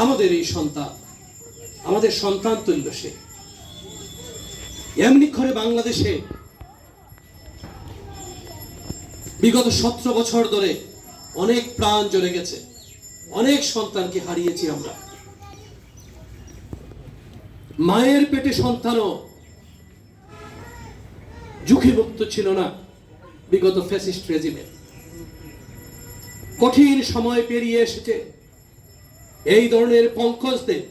আমাদের এই সন্তান, আমাদের সন্তান তুল্য সে। এমনি করে বাংলাদেশে বিগত 17 বছর ধরে অনেক প্রাণ জ্বলে গেছে, অনেক সন্তানকে হারিয়েছি আমরা। মায়ের পেটে সন্তানও ঝুঁকিমুক্ত ছিল না বিগত ফ্যাসিস্ট রেজিমে। কঠিন সময় পেরিয়ে এসেছে। এই ধরনের পঙ্কজদের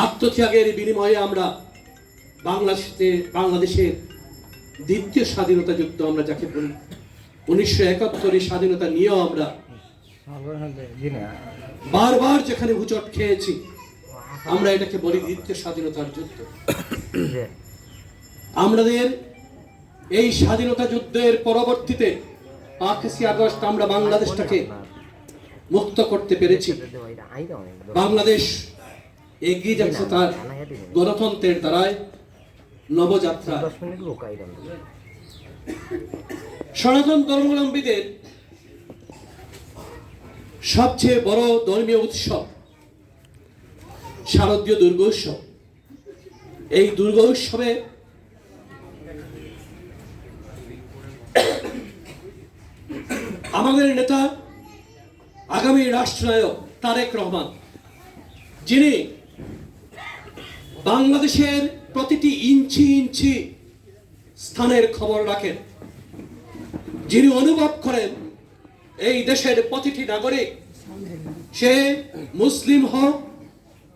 আত্মত্যাগের বিনিময়ে আমরা বাংলাদেশের দ্বিতীয় স্বাধীনতা যুদ্ধ আমরা যাকে বলি, 1971 স্বাধীনতা নিয়েও আমরা বারবার যেখানে হুচট খেয়েছি, আমরা এটাকে বলি দ্বিতীয় স্বাধীনতার যুদ্ধ। আমাদের এই স্বাধীনতা যুদ্ধের পরবর্তীতে 5ই আগস্ট আমরা বাংলাদেশটাকে মুক্ত করতে পেরেছি। বাংলাদেশ এগিয়ে যাচ্ছে তার গণতন্ত্রের দ্বারায় নবযাত্রা। সনাতন ধর্মাবলম্বীদের সবচেয়ে বড় ধর্মীয় উৎসব শারদীয় দুর্গোৎসব। এই দুর্গোৎসবে আমাদের নেতা আগামী রাষ্ট্রনায়ক তারেক রহমান, যিনি বাংলাদেশের প্রতিটি ইঞ্চি ইঞ্চি স্থানের খবর রাখেন, যিনি অনুভব করেন এই দেশের প্রতিটি নাগরিক, সে মুসলিম হোক,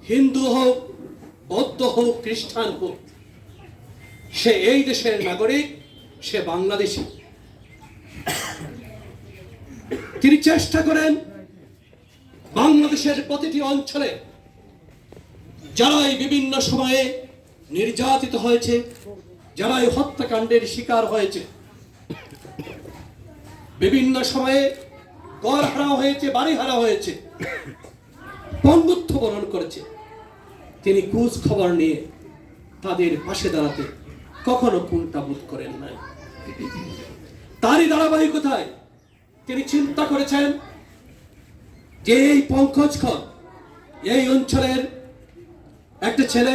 হিন্দু হোক, বৌদ্ধ হোক, খ্রিস্টান হোক, সে এই দেশের নাগরিক, সে বাংলাদেশী। তিনি চেষ্টা করেন বাংলাদেশের প্রতিটি অঞ্চলে যারাই বিভিন্ন সময়ে নির্যাতিত হয়েছে, যারাই হত্যাকাণ্ডের শিকার হয়েছে, বিভিন্ন সময়ে ঘর হারা হয়েছে, বাড়ি হারা হয়েছে, পঙ্গুত্ব বরণ করেছে, তিনি খোঁজ খবর নিয়ে তাদের পাশে দাঁড়াতে কখনো কুণ্ঠাবোধ করেন নাই। তারই ধারাবাহিকতায় তিনি চিন্তা করেছেন যে এই পঙ্কজ কর, এই অঞ্চলের একটা ছেলে,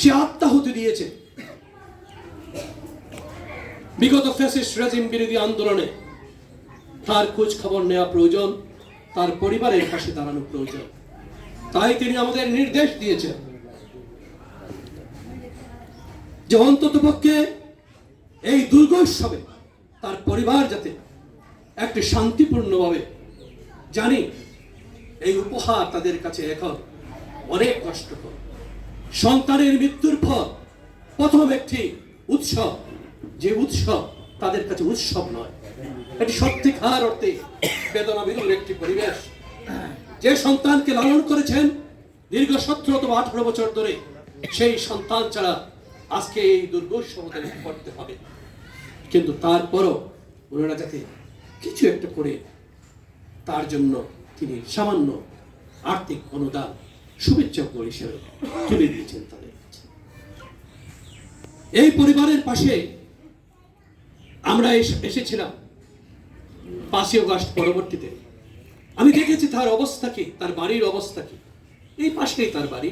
সে আত্মাহুতি দিয়েছে বিগত ফ্যাসিস্ট রেজিম বিরোধী আন্দোলনে। তার খোঁজ খবর নেওয়া প্রয়োজন, তার পরিবারের পাশে দাঁড়ানো প্রয়োজন। তাই তিনি আমাদের নির্দেশ দিয়েছেন যে অন্তত পক্ষে এই দুর্গোৎসবে তার পরিবার যাতে একটি শান্তিপূর্ণভাবে, জানি এই উপহার তাদের কাছে এখন অনেক কষ্টকর। সন্তানের মৃত্যুর পর প্রথম একটি উৎসব, যে উৎসব তাদের কাছে উৎসব নয়, এটি সত্যিকার অর্থে বেদনাবিধুর একটি পরিবেশ। যে সন্তানকে লালন করেছেন দীর্ঘ 17 অথবা 18 বছর ধরে, সেই সন্তান ছাড়া আজকে এই দুর্গোৎসব করতে হবে। কিন্তু তারপরও ওনারা যাতে কিছু একটা করে তার জন্য তিনি সামান্য আর্থিক অনুদান শুভেচ্ছা হিসেবে তুলে দিয়েছেন তাদের কাছে। এই পরিবারের পাশে আমরা এসেছিলাম 5ই আগস্ট পরবর্তীতে। আমি দেখেছি তার অবস্থা কি, তার বাড়ির অবস্থা কি। এই পাশেই তার বাড়ি,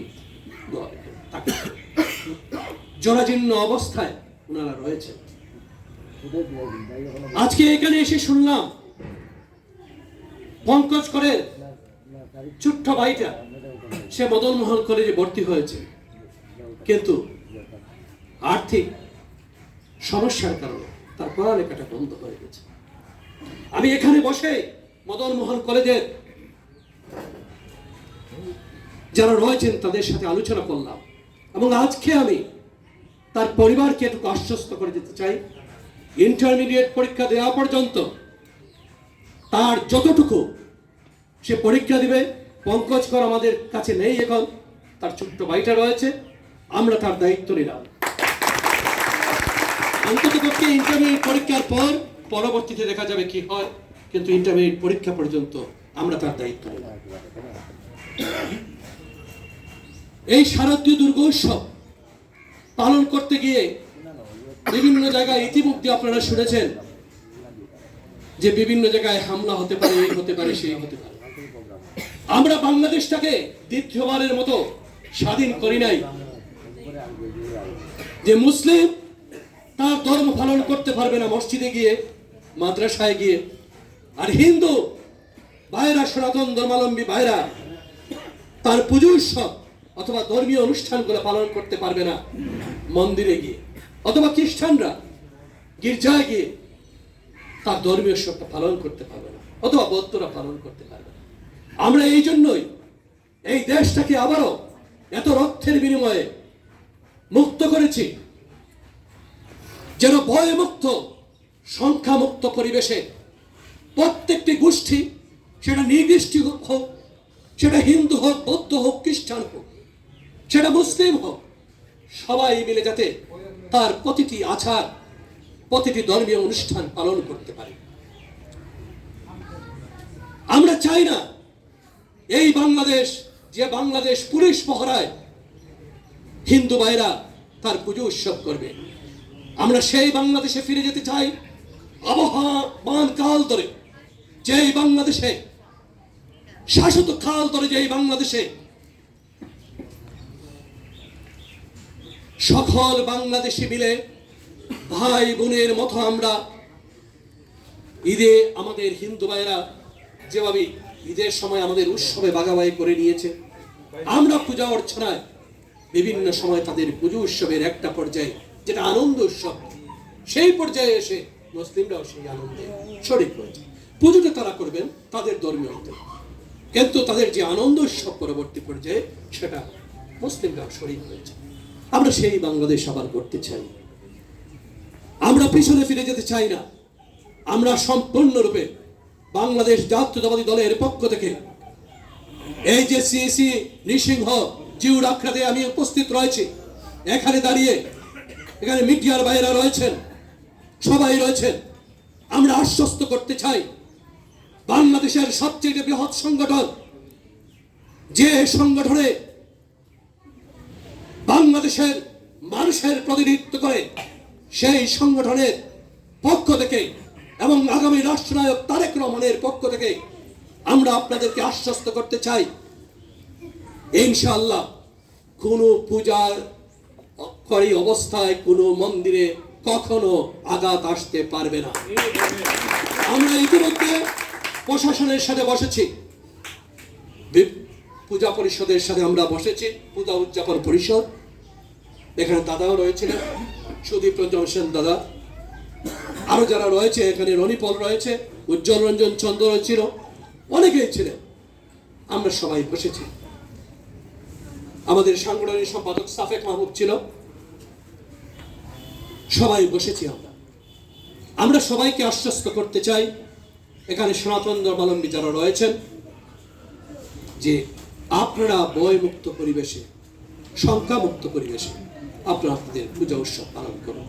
জরাজীর্ণ অবস্থায় ওনারা রয়েছেন। আজকে এখানে এসে শুনলাম পঙ্কজ করের ছোট্ট ভাইটা সে মদন মোহন কলেজে ভর্তি হয়েছে, কিন্তু আর্থিক সমস্যার কারণে তার পড়ালেখাটা বন্ধ হয়ে গেছে। আমি এখানে বসে মদন মোহন কলেজের যারা রয়েছেন তাদের সাথে আলোচনা করলাম, এবং আজকে আমি তার পরিবারকে একটু আশ্বস্ত করে দিতে চাই, ইন্টারমিডিয়েট পরীক্ষা দেওয়া পর্যন্ত তার যতটুকু সে পরীক্ষা দিবে, পঙ্কজ কর আমাদের কাছে নেই এখন, তার ছোট্ট ভাইটা রয়েছে, আমরা তার দায়িত্ব নিলাম। অন্তত পক্ষে ইন্টারমিডিয়েট পরীক্ষার পর পরবর্তীতে দেখা যাবে কি হয়, কিন্তু ইন্টারমিডিয়েট পরীক্ষা পর্যন্ত আমরা তার দায়িত্ব নিলাম। এই শারদীয় দুর্গোৎসব পালন করতে গিয়ে বিভিন্ন জায়গায় ইতিমধ্যে আপনারা শুনেছেন যে বিভিন্ন জায়গায় হামলা হতে পারে, এই হতে পারে, সেই হতে পারে। আমরা বাংলাদেশটাকে দ্বিতীয়বারের মতো স্বাধীন করি নাই যে মুসলিম তার ধর্ম পালন করতে পারবে না মসজিদে গিয়ে, মাদ্রাসায় গিয়ে, আর হিন্দু ভাইরা, সনাতন ধর্মাবলম্বী ভাইরা তার পুজো উৎসব অথবা ধর্মীয় অনুষ্ঠানগুলো পালন করতে পারবে না মন্দিরে গিয়ে, অথবা খ্রিস্টানরা গির্জায় গিয়ে তার ধর্মীয় উৎসবটা পালন করতে পারবে না, অথবা বৌদ্ধরা পালন করতে পারবে না। আমরা এই জন্যই এই দেশটাকে আবারও এত রক্তের বিনিময়ে মুক্ত করেছি, যেন ভয়মুক্ত, সংখ্যামুক্ত পরিবেশে প্রত্যেকটি গোষ্ঠী, সেটা নির্দিষ্ট হোক, সেটা হিন্দু হোক, বৌদ্ধ হোক, খ্রিস্টান হোক, সেটা মুসলিম হোক, সবাই মিলে যাতে তার প্রতিটি আচার, প্রতিটি ধর্মীয় অনুষ্ঠান পালন করতে পারে। আমরা চাই না এই বাংলাদেশ, যে বাংলাদেশ পুলিশ পহরায় হিন্দু ভাইরা তার পুজো উৎসব করবে, আমরা সেই বাংলাদেশে ফিরে যেতে চাই আবহমান কাল ধরে, যেই বাংলাদেশে শাসিত কাল ধরে, যেই বাংলাদেশে সকল বাংলাদেশি মিলে ভাই বোনের মতো আমরা ঈদে, আমাদের হিন্দু ভাইরা যেভাবে ঈদের সময় আমাদের উৎসবে ভাগাভাগি করে নিয়েছে, আমরা পূজা অর্চনায় বিভিন্ন সময় তাদের পুজো উৎসবের একটা পর্যায়ে, যেটা আনন্দ উৎসব, সেই পর্যায়ে এসে মুসলিমরাও সেই আনন্দে শরীক হয়েছে। পুজোটা তারা করবেন তাদের ধর্মীয় মতে, কিন্তু তাদের যে আনন্দ উৎসব পরবর্তী পর্যায়ে সেটা মুসলিমরাও শরীক হয়েছে। আমরা সেই বাংলাদেশ আবার করতে চাই, আমরা পিছনে ফিরে যেতে চাই না। আমরা সম্পূর্ণরূপে বাংলাদেশ জাতীয়তাবাদী দলের পক্ষ থেকে এই যে সিএসি নৃসিংহ জিউর আখড়াতে আমি উপস্থিত রয়েছি, এখানে দাঁড়িয়ে, এখানে মিডিয়ার বাইরা রয়েছেন, সবাই রয়েছেন, আমরা আশ্বস্ত করতে চাই বাংলাদেশের সবচেয়ে বৃহৎ সংগঠন, যে সংগঠনে বাংলাদেশের মানুষের প্রতিনিধিত্ব করে, সেই সংগঠনের পক্ষ থেকে এবং আগামী রাষ্ট্রনায়ক তারেক রহমানের পক্ষ থেকে আমরা আপনাদেরকে আশ্বস্ত করতে চাই, ইনশাআল্লাহ কোনো পূজার করি অবস্থায় কোনো মন্দিরে কখনো আঘাত আসতে পারবে না। আমরা ইতিমধ্যে প্রশাসনের সাথে বসেছি, পূজা পরিষদের সাথে আমরা বসেছি, পূজা উদযাপন পরিষদ, এখানে দাদাও রয়েছিলেন, সুদীপ রঞ্জন সেন দাদা, আরো যারা রয়েছে, এখানে রনিপল রয়েছে, উজ্জ্বল রঞ্জন চন্দ্র ছিল, অনেকেই ছিলেন। আমরা সবাই বসেছি, আমাদের সাংগঠনিক সম্পাদক সাফেক মাহবুব ছিল, সবাই বসেছি। আমরা সবাইকে আশ্বস্ত করতে চাই, এখানে সনাতন ধর্মাবলম্বী যারা রয়েছেন, যে আপনারা ভয়মুক্ত পরিবেশে, সংখ্যামুক্ত পরিবেশে আপনারা আপনাদের পূজা উৎসব পালন করুন।